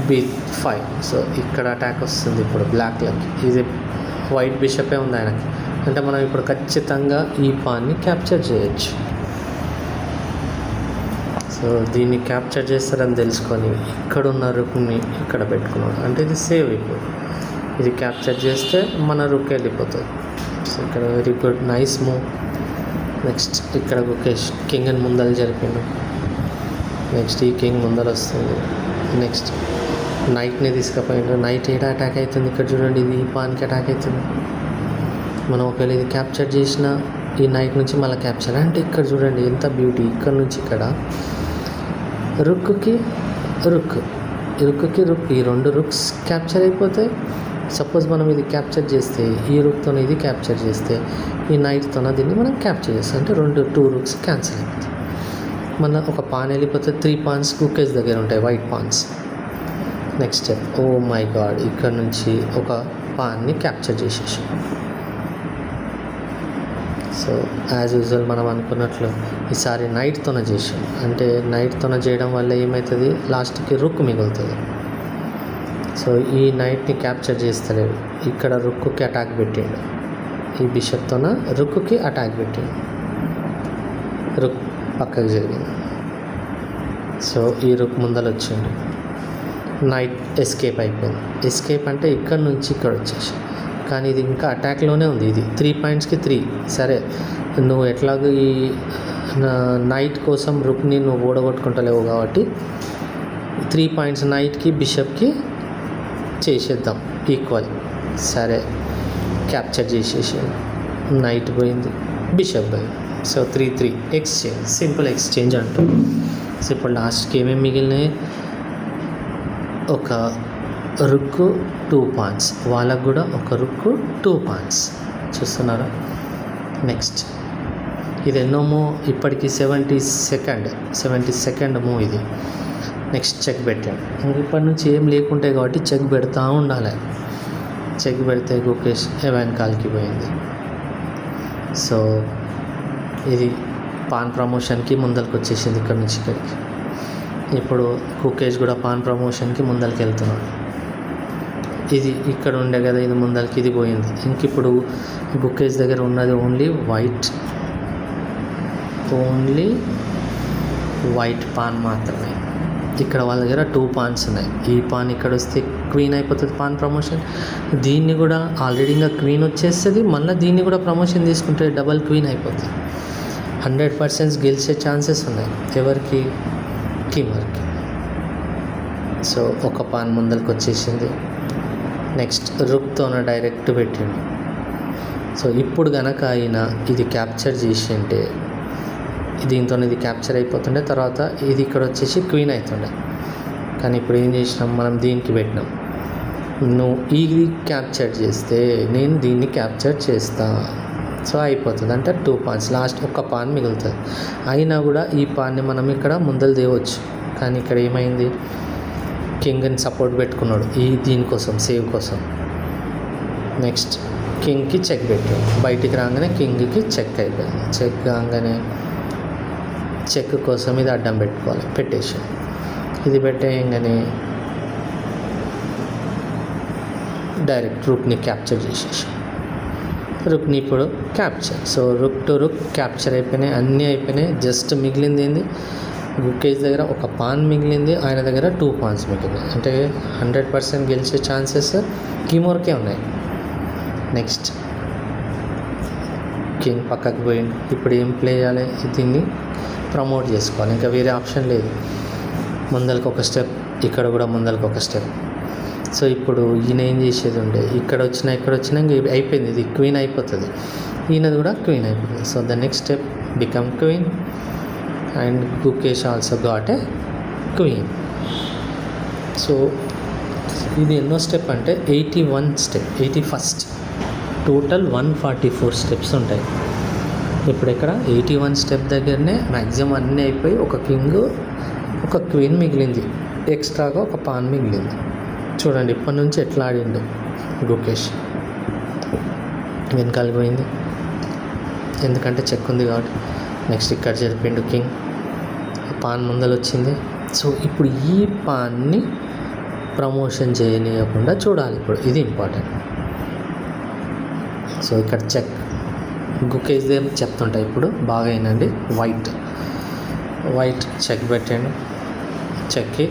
B5. సో ఇక్కడ అటాక్ వస్తుంది ఇప్పుడు బ్లాక్లకి, ఇది వైట్ బిషపే ఉంది ఆయనకి, అంటే మనం ఇప్పుడు ఖచ్చితంగా ఈ పాన్ని క్యాప్చర్ చేయొచ్చు. సో దీన్ని క్యాప్చర్ చేస్తారని తెలుసుకొని ఇక్కడున్న రుక్ని ఇక్కడ పెట్టుకున్నాడు, అంటే ఇది సేవ్. ఇప్పుడు ఇది క్యాప్చర్ చేస్తే మన రుక్ వెళ్ళిపోతుంది. సో ఇక్కడ very good, nice move. Next ఇక్కడ గుకేష్ కింగ్ అని ముందర జరిపిండు. నెక్స్ట్ ఈ కింగ్ ముందర వస్తుంది. నెక్స్ట్ నైట్ని తీసుకుపోయిండు, నైట్ ఏడా అటాక్ అవుతుంది, ఇక్కడ చూడండి ఇది ఈ పాన్కి అటాక్ అవుతుంది. మనం ఒకవేళ ఇది క్యాప్చర్ చేసిన ఈ నైట్ నుంచి మళ్ళీ క్యాప్చర్, అంటే ఇక్కడ చూడండి ఎంత బ్యూటీ. ఇక్కడ నుంచి ఇక్కడ రుక్కి రుక్ ఈ రెండు రుక్స్ క్యాప్చర్ అయిపోతాయి. సపోజ్ మనం ఇది క్యాప్చర్ చేస్తే ఈ రుక్తో ఇది క్యాప్చర్ చేస్తే ఈ నైట్తో దీన్ని మనం క్యాప్చర్ చేస్తాం, అంటే 2 రుక్స్ క్యాన్సిల్ అయిపోతాయి. మళ్ళీ ఒక పాన్ వెళ్ళిపోతే 3 పాన్స్ కుకేజ్ దగ్గర ఉంటాయి, white pawns. Next step, oh my god, ఇక్కడ నుంచి ఒక పాన్ని క్యాప్చర్ చేసేసి. సో యాజ్ యూజువల్ మనం అనుకున్నట్లు ఈసారి నైట్తోనే చేసాం, అంటే నైట్తోనే చేయడం వల్ల ఏమవుతుంది, లాస్ట్కి రుక్ మిగులుతుంది. సో ఈ నైట్ని క్యాప్చర్ చేస్తలేడు, ఇక్కడ రుక్కి అటాక్ పెట్టిండు, ఈ బిషప్తోన రుక్కి అటాక్ పెట్టిండు, రుక్ పక్కకు జరిగింది. సో ఈ రుక్ ముందర వచ్చిండు, నైట్ ఎస్కేప్ అయిపోయింది. ఎస్కేప్ అంటే ఇక్కడ నుంచి ఇక్కడ వచ్చేసి, కానీ ఇది ఇంకా అటాక్లోనే ఉంది. ఇది 3 పాయింట్స్కి 3. సరే, నువ్వు ఎట్లాగో ఈ నైట్ కోసం రుక్ని నువ్వు ఓడగొట్టుకుంటలేవు కాబట్టి 3 పాయింట్స్ నైట్కి బిషప్కి చేసేద్దాం ఈక్వల్. సరే, క్యాప్చర్ చేసేసి నైట్ పోయింది, బిషప్ పోయింది. సో 3-3 ఎక్స్చేంజ్, సింపుల్ ఎక్స్చేంజ్ అంటాం. సో ఇప్పుడు లాస్ట్కి ఏమేమి మిగిలినాయి, ఒక రుక్కు 2 పాన్స్, వాళ్ళకు కూడా ఒక రుక్కు 2 పాన్స్. చూస్తున్నారా? నెక్స్ట్ ఇది ఎన్నో మూవ్? ఇప్పటికి 72nd మూవ్ ఇది. నెక్స్ట్ చెక్ పెట్టాడు. ఇప్పటి నుంచి ఏం లేకుంటాయి కాబట్టి చెక్ పెడతా ఉండాలి. చెక్ పెడితే గుకేష్ వెనకాలకి పోయింది. సో ఇది పాన్ ప్రమోషన్కి ముందరికి వచ్చేసింది ఇక్కడ నుంచి ఇక్కడికి. ఇప్పుడు గుకేష్ కూడా పాన్ ప్రమోషన్కి ముందరికి వెళ్తున్నాడు. ఇది ఇక్కడ ఉండే కదా, ఇది ముందరికి, ఇది పోయింది. ఇంక ఇప్పుడు గుకేష్ దగ్గర ఉన్నది ఓన్లీ వైట్ పాన్ మాత్రమే. ఇక్కడ వాళ్ళ దగ్గర 2 పాన్స్ ఉన్నాయి. ఈ పాన్ ఇక్కడ వస్తే క్వీన్ అయిపోతుంది పాన్ ప్రమోషన్. దీన్ని కూడా ఆల్రెడీ ఇంకా క్వీన్ వచ్చేస్తుంది, మళ్ళీ దీన్ని కూడా ప్రమోషన్ తీసుకుంటే డబల్ క్వీన్ అయిపోతుంది. 100% గెలిచే ఛాన్సెస్ ఉన్నాయి. ఎవరికి? కీమర్కి. సో ఒక పాన్ ముందరికి వచ్చేసింది. నెక్స్ట్ రుక్తోన డైరెక్ట్ పెట్టిండు. సో ఇప్పుడు కనుక అయినా ఇది క్యాప్చర్ చేసి అంటే దీంతో ఇది క్యాప్చర్ అయిపోతుండే, తర్వాత ఇది ఇక్కడ వచ్చేసి క్వీన్ అవుతుండే. కానీ ఇప్పుడు ఏం చేసినాం, మనం దీనికి పెట్టినాం. నువ్వు ఇది క్యాప్చర్ చేస్తే నేను దీన్ని క్యాప్చర్ చేస్తా. సో అయిపోతుంది. అంటే 2 పాన్స్, లాస్ట్ ఒక పాన్ మిగులుతుంది. అయినా కూడా ఈ పాన్ని మనం ఇక్కడ ముందలు తేవచ్చు. కానీ ఇక్కడ ఏమైంది, కింగ్ని సపోర్ట్ పెట్టుకున్నాడు దీనికోసం, సేవ్ కోసం. నెక్స్ట్ కింగ్కి చెక్ పెట్టాడు. బయటికి రాగానే కింగ్కి చెక్ అయిపోయింది. చెక్ కాగానే చెక్ కోసం ఇది అడ్డం పెట్టేసి ఇది పెట్టేయంగానే డైరెక్ట్ రుక్ని క్యాప్చర్ చేసేసి రుక్ని ఇప్పుడు capture. So rook to rook capture అయిపోయినాయి, అన్నీ అయిపోయినాయి. జస్ట్ మిగిలింది ఏంది, గుకేష్ దగ్గర ఒక పాన్ మిగిలింది, ఆయన దగ్గర 2 పాన్స్ మిగిలింది. అంటే 100% గెలిచే ఛాన్సెస్ కీమోర్కే ఉన్నాయి. నెక్స్ట్ కింగ్ పక్కకు పోయింది. ఇప్పుడు ఏం ప్లే చేయాలి, దీన్ని ప్రమోట్ చేసుకోవాలి. ఇంకా వేరే ఆప్షన్ లేదు. ముందరికి ఒక స్టెప్, ఇక్కడ కూడా ముందరికి ఒక స్టెప్. సో ఇప్పుడు ఈయన ఏం చేసేది ఉండే, ఇక్కడ వచ్చినా ఇంకా అయిపోయింది. ఇది క్వీన్ అయిపోతుంది, ఈయనది కూడా క్వీన్ అయిపోతుంది. So the next step become queen and Gukesh also got a queen. So ఇది ఎన్నో స్టెప్ అంటే 81 స్టెప్, 81st. టోటల్ 144 స్టెప్స్ ఉంటాయి. ఇప్పుడు ఇక్కడ 81 స్టెప్ దగ్గరనే మ్యాక్సిమం అన్నీ అయిపోయి ఒక కింగ్ ఒక క్వీన్ మిగిలింది, ఎక్స్ట్రాగా ఒక పాన్ మిగిలింది. చూడండి ఇప్పటి నుంచి ఎట్లా ఆడిండు గుకేష్. వెనకాల పోయింది ఎందుకంటే చెక్ ఉంది కాబట్టి. నెక్స్ట్ ఇక్కడ జరిపిండు కింగ్, పాన్ ముందలు వచ్చింది. సో ఇప్పుడు ఈ పాన్ని ప్రమోషన్ చేయనీయకుండా చూడాలి. ఇప్పుడు ఇది ఇంపార్టెంట్. సో ఇక్కడ చెక్ గుకేష్ దేం చెప్తుంటా. ఇప్పుడు బాగా అయినండి, వైట్ చెక్ పెట్టండి. చెక్కి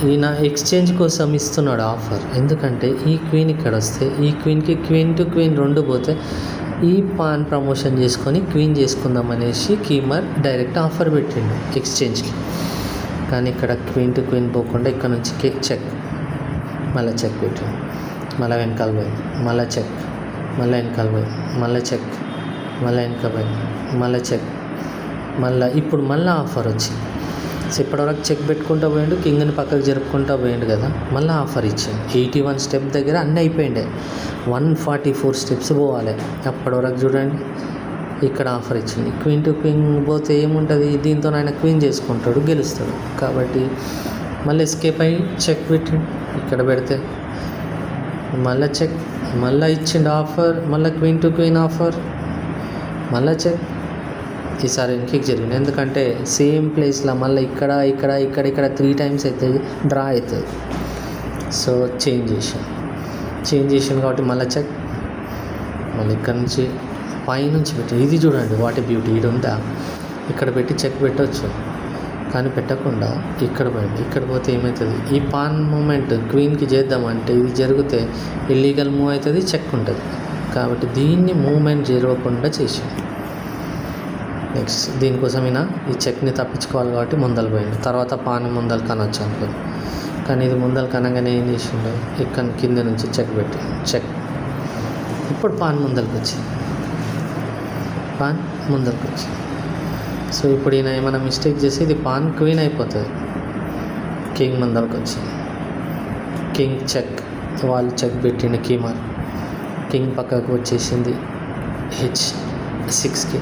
ఈయన ఎక్స్చేంజ్ కోసం ఇస్తున్నాడు ఆఫర్. ఎందుకంటే ఈ క్వీన్ ఇక్కడ వస్తే ఈ క్వీన్కి క్వీన్ టు క్వీన్ 2 పోతే ఈ పాన్ ప్రమోషన్ చేసుకొని క్వీన్ చేసుకుందాం అనేసి కీమర్ డైరెక్ట్ ఆఫర్ పెట్టిండు ఎక్స్చేంజ్కి. కానీ ఇక్కడ క్వీన్ టు క్వీన్ పోకుండా ఇక్కడ నుంచి చెక్, మళ్ళీ చెక్ పెట్టిండు. మళ్ళీ వెనకాల పోయింది, మళ్ళీ చెక్, మళ్ళీ వెనకాల పోయింది, మళ్ళీ చెక్, మళ్ళీ వెనకాల పోయింది, మళ్ళీ చెక్, మళ్ళీ ఇప్పుడు మళ్ళీ ఆఫర్ వచ్చింది. సో ఇప్పటివరకు చెక్ పెట్టుకుంటూ పోయిండు, కింగ్ని పక్కకు జరుపుకుంటూ పోయిండు కదా, మళ్ళీ ఆఫర్ ఇచ్చింది. 81 స్టెప్ దగ్గర అన్నీ అయిపోయిండే, 144 స్టెప్స్ పోవాలి. అప్పటివరకు చూడండి ఇక్కడ ఆఫర్ ఇచ్చింది. క్వీన్ టు క్వీన్ పోతే ఏముంటుంది, దీంతో ఆయన క్వీన్ చేసుకుంటాడు, గెలుస్తాడు. కాబట్టి మళ్ళీ ఎస్కేప్ అయ్యి చెక్ పెట్టిండు. ఇక్కడ పెడితే మళ్ళీ చెక్, మళ్ళీ ఇచ్చిండు ఆఫర్, మళ్ళీ క్వీన్ టు క్వీన్ ఆఫర్, మళ్ళీ చెక్. ఈసారి వెనక్కి జరిగింది ఎందుకంటే సేమ్ ప్లేస్లో మళ్ళీ ఇక్కడ 3 టైమ్స్ అవుతుంది, డ్రా అవుతుంది. సో చేంజ్ చేసాను కాబట్టి మళ్ళీ చెక్, మళ్ళీ ఇక్కడ నుంచి పైనుంచి పెట్టి ఇది చూడండి వాటి బ్యూటీ. ఇది ఉందా, ఇక్కడ పెట్టి చెక్ పెట్టవచ్చు కానీ పెట్టకుండా ఇక్కడ పోయింది. ఇక్కడ పోతే ఏమవుతుంది, ఈ పాన్ మూమెంట్ క్వీన్కి చేద్దామంటే ఇది జరిగితే ఇల్లీగల్ మూవ్ అవుతుంది, చెక్ ఉంటుంది. కాబట్టి దీన్ని మూమెంట్ జరగకుండా చేసాం. నెక్స్ట్ దీనికోసం ఈయన ఈ చెక్ని తప్పించుకోవాలి కాబట్టి ముందలు పోయింది. తర్వాత పాన్ ముందలు కనొచ్చు అనుకోండి, కానీ ఇది ముందలు కనగానే ఏం చేసిండు, ఇక్కడ కింద నుంచి చెక్ పెట్టి చెక్. ఇప్పుడు పాన్ ముందరికి వచ్చింది, పాన్ ముందరికి వచ్చింది. సో ఇప్పుడు ఈయన ఏమైనా మిస్టేక్ చేసి ఇది పాన్ క్వీన్ అయిపోతుంది. కింగ్ ముందరికి వచ్చింది, కింగ్ చెక్, వాళ్ళు చెక్ పెట్టిండు కీమర్. కింగ్ పక్కకు వచ్చేసింది H6కి.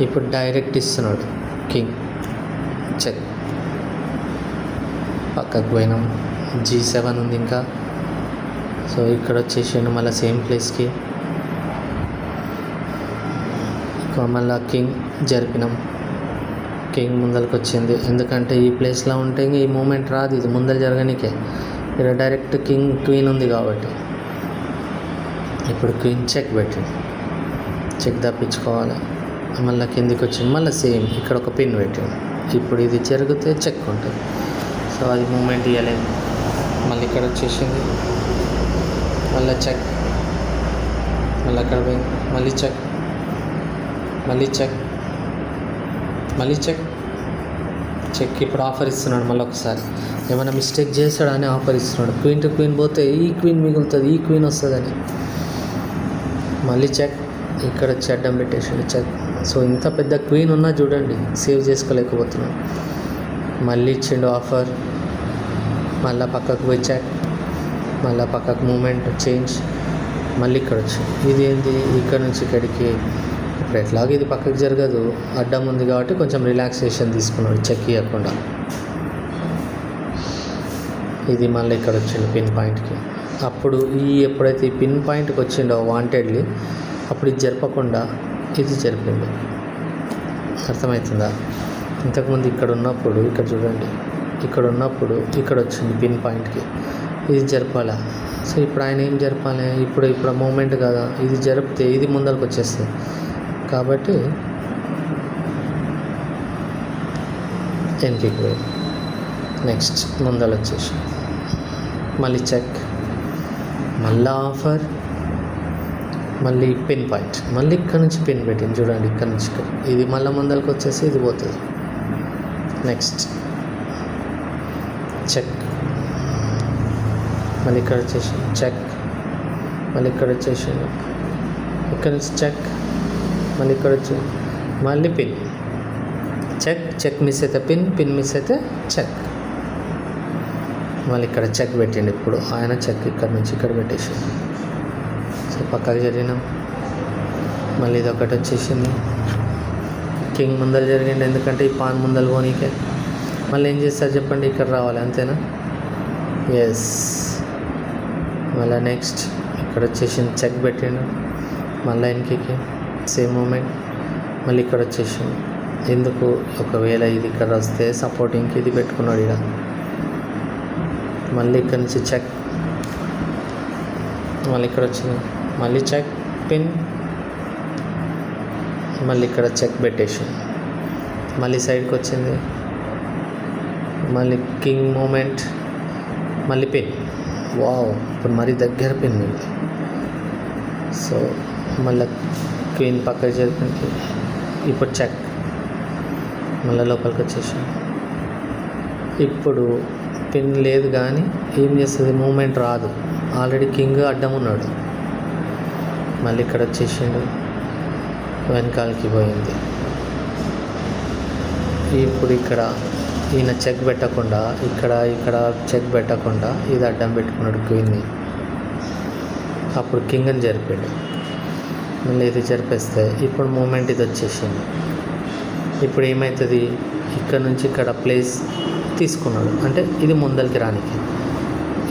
ఇప్పుడు డైరెక్ట్ ఇస్తున్నాడు కింగ్ చెక్. పక్కకు పోయినాం. G7 ఉంది ఇంకా. సో ఇక్కడ వచ్చేసిండు మళ్ళీ సేమ్ ప్లేస్కి. మళ్ళీ కింగ్ జరిపినాం. కింగ్ ముందరికి వచ్చింది, ఎందుకంటే ఈ ప్లేస్లో ఉంటే ఇంక ఈ మూమెంట్ రాదు, ఇది ముందర జరగనికే. ఇక్కడ డైరెక్ట్ క్వీన్ ఉంది కాబట్టి ఇప్పుడు క్వీన్ చెక్ పెట్టింది. చెక్ తప్పించుకోవాలి. మళ్ళీ కిందికి వచ్చింది. మళ్ళీ సేమ్ ఇక్కడ ఒక పిన్ పెట్టింది. ఇప్పుడు ఇది జరిగితే చెక్ ఉంటుంది. సో అది మూమెంట్ ఇవ్వలేదు. మళ్ళీ ఇక్కడ వచ్చేసింది. మళ్ళీ చెక్. మళ్ళీ అక్కడ పోయింది. మళ్ళీ చెక్. మళ్ళీ చెక్. మళ్ళీ చెక్. చెక్. ఇప్పుడు ఆఫర్ ఇస్తున్నాడు మళ్ళీ ఒకసారి. ఏమైనా మిస్టేక్ చేస్తాడని ఆఫర్ ఇస్తున్నాడు. క్వీన్ టు క్వీన్ పోతే ఈ క్వీన్ మిగులుతుంది, ఈ క్వీన్ వస్తుందని. మళ్ళీ చెక్. ఇక్కడ వచ్చి అడ్డం పెట్టేసాడు చెక్. సో ఇంత పెద్ద క్వీన్ ఉన్నా చూడండి సేవ్ చేసుకోలేకపోతున్నాడు. మళ్ళీ ఇచ్చిండు ఆఫర్. మళ్ళీ పక్కకు పోయి చెక్. మళ్ళీ పక్కకు మూమెంట్ చేంజ్. మళ్ళీ ఇక్కడ వచ్చి ఇది ఏంది, ఇక్కడ నుంచి ఇక్కడికి. ఇప్పుడు ఎట్లాగో ఇది పక్కకు జరగదు, అడ్డం ఉంది కాబట్టి కొంచెం రిలాక్సేషన్ తీసుకున్నాడు చెక్ ఇవ్వకుండా. ఇది మళ్ళీ ఇక్కడ వచ్చిండు పిన్ పాయింట్కి. అప్పుడు ఎప్పుడైతే ఈ పిన్ పాయింట్కి వచ్చిండో వాంటెడ్లీ, అప్పుడు ఇది జరపకుండా ఇది జరిపిండు. అర్థమవుతుందా? ఇంతకుముందు ఇక్కడ ఉన్నప్పుడు ఇక్కడ చూడండి, ఇక్కడ ఉన్నప్పుడు ఇక్కడ వచ్చింది పిన్ పాయింట్కి, ఇది జరపాలా. సో ఇప్పుడు ఆయన ఏం జరపాలి, ఇప్పుడు మూమెంట్ కదా, ఇది జరిపితే ఇది ముందరకు వచ్చేస్తుంది కాబట్టి వెనక్కి పోయి నెక్స్ట్ ముందర వచ్చేసి మళ్ళీ చెక్. మళ్ళీ ఆఫర్. మళ్ళీ పిన్ పాయింట్. మళ్ళీ ఇక్కడ నుంచి పిన్ పెట్టింది చూడండి, ఇక్కడ నుంచి ఇది మళ్ళీ ముందరకు వచ్చేసి ఇది పోతుంది. Next check. మళ్ళీ ఇక్కడ వచ్చేసి చెక్. మళ్ళీ ఇక్కడ వచ్చేసి ఇక్కడ నుంచి చెక్. మళ్ళీ ఇక్కడ వచ్చి మళ్ళీ పిన్. చెక్. చెక్ మిస్ అయితే పిన్, పిన్ మిస్ అయితే చెక్. మళ్ళీ ఇక్కడ చెక్ పెట్టండి. ఇప్పుడు ఆయన చెక్ ఇక్కడ నుంచి ఇక్కడ పెట్టేసి సో పక్కకు జరిగినాం. మళ్ళీ ఇది ఒకటి వచ్చేసింది. కింగ్ ముందర జరిగింది, ఎందుకంటే ఈ పాన్ ముందర పోనీకే. మళ్ళీ ఏం చేస్తారు చెప్పండి, ఇక్కడ రావాలి, అంతేనా? ఎస్. మళ్ళీ నెక్స్ట్ ఇక్కడ వచ్చేసింది చెక్ పెట్టిండు. మళ్ళీ వెనక్కి సేమ్ మూమెంట్. మళ్ళీ ఇక్కడ వచ్చేసింది. ఎందుకు, ఒకవేళ ఇది ఇక్కడ వస్తే సపోర్టింగ్కి ఇది పెట్టుకున్నాడు ఇక్కడ. మళ్ళీ ఇక్కడ నుంచి చెక్. మళ్ళీ ఇక్కడ వచ్చింది. మళ్ళీ చెక్ పిన్. మళ్ళీ ఇక్కడ చెక్ పెట్టేసి మళ్ళీ సైడ్కి వచ్చింది. మళ్ళీ కింగ్ మూమెంట్. మళ్ళీ పిన్. వావ్, ఇప్పుడు మరీ దగ్గర పిన్ ఉంది. సో మళ్ళీ క్వీన్ పక్కకి జరిపి ఇప్పుడు చెక్. మళ్ళీ లోపలికి వచ్చేసి ఇప్పుడు పిన్ లేదు కానీ ఏం చేస్తుంది, మూమెంట్ రాదు, ఆల్రెడీ కింగ్ అడ్డం ఉన్నాడు. మళ్ళీ ఇక్కడ వచ్చేసిండు, వెనకాలకి పోయింది. ఇప్పుడు ఇక్కడ ఈయన చెక్ పెట్టకుండా ఇక్కడ చెక్ పెట్టకుండా ఇది అడ్డం పెట్టుకున్నాడు క్వీన్ని. అప్పుడు కింగ్ అని జరిపాడు. మళ్ళీ ఇది జరిపేస్తే ఇప్పుడు మూమెంట్ ఇది వచ్చేసింది. ఇప్పుడు ఏమవుతుంది, ఇక్కడ నుంచి ఇక్కడ ప్లేస్ తీసుకున్నాడు, అంటే ఇది ముందరికి రానికి.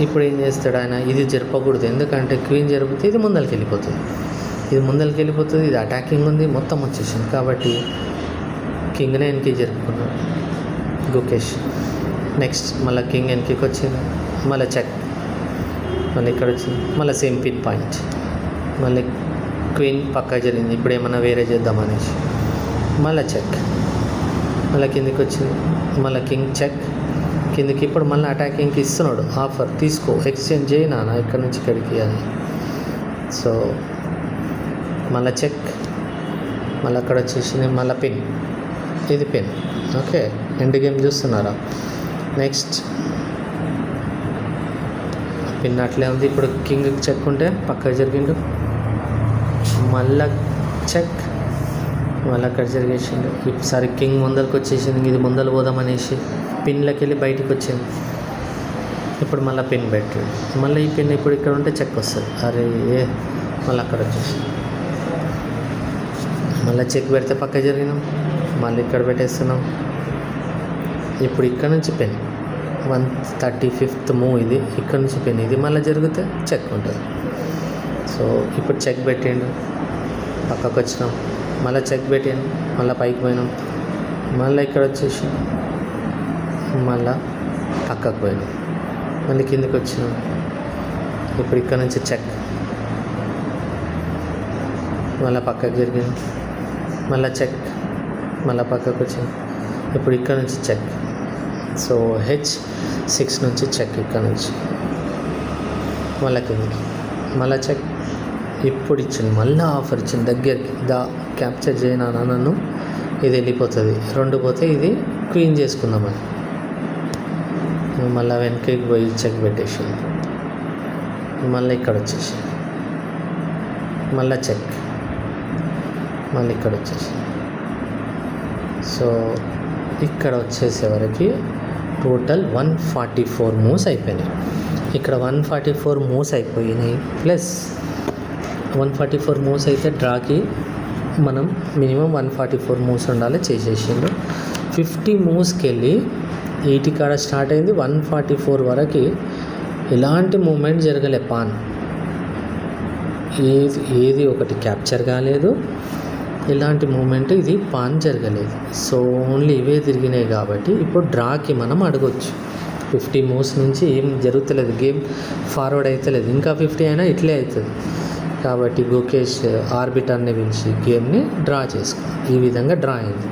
ఇప్పుడు ఏం చేస్తాడు ఆయన, ఇది జరపకూడదు, ఎందుకంటే క్వీన్ జరిపితే ఇది ముందరికి వెళ్ళిపోతుంది, ఇది అటాకింగ్ ఉంది, మొత్తం వచ్చేసింది. కాబట్టి కింగ్నే వెనక్కి జరుపుకున్నాడు గుకేష్. నెక్స్ట్ మళ్ళీ కింగ్ వెనక్కి వచ్చింది. మళ్ళీ చెక్. మళ్ళీ ఇక్కడ వచ్చింది. మళ్ళీ సేమ్ పిన్ పాయింట్. మళ్ళీ క్వీన్ పక్కా జరిగింది. ఇప్పుడు ఏమన్నా వేరే చేద్దామనేసి మళ్ళీ చెక్. మళ్ళీ కిందికి వచ్చింది. మళ్ళీ కింగ్ చెక్. కిందికి ఇప్పుడు మళ్ళీ అటాకింగ్కి ఇస్తున్నాడు ఆఫర్, తీసుకో, ఎక్స్చేంజ్ చేయి నాన్న ఇక్కడ నుంచి ఇక్కడికి అని. సో మళ్ళీ చెక్. మళ్ళీ అక్కడ వచ్చేసింది. మళ్ళీ పిన్. ఇది పిన్. ఓకే, ఎండ్ గేమ్ చూస్తున్నారా? నెక్స్ట్ పిన్ అట్లే ఉంది. ఇప్పుడు కింగ్ చెక్ ఉంటే పక్కకు జరిగిండు. మళ్ళా చెక్. మళ్ళీ అక్కడ జరిగేసిండు. ఈసారి కింగ్ ముందరికి వచ్చేసింది. ఇది ముందర పోదామనేసి పిన్లకి వెళ్ళి బయటికి వచ్చింది. ఇప్పుడు మళ్ళీ పిన్ పెట్టాడు, మళ్ళీ ఈ పిన్ ఇప్పుడు ఇక్కడ ఉంటే చెక్ వస్తుంది. అరే మళ్ళీ అక్కడ వచ్చేసి మళ్ళీ చెక్ పెడితే పక్క జరిగినాం, మళ్ళీ ఇక్కడ పెట్టేస్తున్నాం. ఇప్పుడు ఇక్కడ నుంచి పెన్ 135th మూవ్ ఇది, ఇక్కడ నుంచి పెన్ ఇది మళ్ళీ జరిగితే చెక్ ఉంటుంది. సో ఇప్పుడు చెక్ పెట్టిండు, పక్కకు వచ్చినాం, మళ్ళీ చెక్ పెట్టిండు, మళ్ళీ పైకి పోయినాం, మళ్ళీ ఇక్కడ వచ్చేసి మళ్ళీ పక్కకు పోయినాం, మళ్ళీ కిందికి వచ్చినాం. ఇప్పుడు ఇక్కడ నుంచి చెక్, మళ్ళీ పక్కకు జరిగింది, మళ్ళీ చెక్, మళ్ళీ పక్కకు వచ్చింది. ఇప్పుడు ఇక్కడ నుంచి చెక్. సో H6 నుంచి చెక్, ఇక్కడ నుంచి మళ్ళీ కిందకి, మళ్ళీ చెక్. ఇప్పుడు ఇచ్చింది, మళ్ళీ ఆఫర్ ఇచ్చింది దగ్గరికి, క్యాప్చర్ చేయనా నన్ను, ఇది వెళ్ళిపోతుంది. 2 పోతే ఇది క్వీన్ చేసుకుందామని మళ్ళీ వెనక్కి పోయి చెక్ పెట్టేసింది. మళ్ళీ ఇక్కడ వచ్చేసి మళ్ళీ చెక్, మళ్ళీ ఇక్కడ వచ్చేసి. సో ఇక్కడ వచ్చేసేవరకు టోటల్ 144 మూవ్స్ అయిపోయినాయి. ఇక్కడ 144 మూవ్స్ అయిపోయినాయి, ప్లస్ 144 మూవ్స్ అయితే డ్రాకి మనం మినిమం 144 మూవ్స్ ఉండాలి, చేసేసిండు. 50 మూవ్స్కి వెళ్ళి 80 కాడ స్టార్ట్ అయింది, 144 వరకు ఎలాంటి మూమెంట్ జరగలే. పాన్ ఏది ఒకటి క్యాప్చర్ కాలేదు, ఇలాంటి మూమెంట్ ఇది పాన్ జరగలేదు. సో ఓన్లీ ఇవే తిరిగినాయి కాబట్టి ఇప్పుడు డ్రాకి మనం అడగొచ్చు. 50 మూవ్స్ నుంచి ఏం జరుగుతలేదు, గేమ్ ఫార్వర్డ్ అవుతలేదు, ఇంకా 50 అయినా ఇట్లే అవుతుంది. కాబట్టి గుకేష్ ఆర్బిటర్ని పిలిచి గేమ్ని డ్రా చేసుకో. ఈ విధంగా డ్రా అయింది.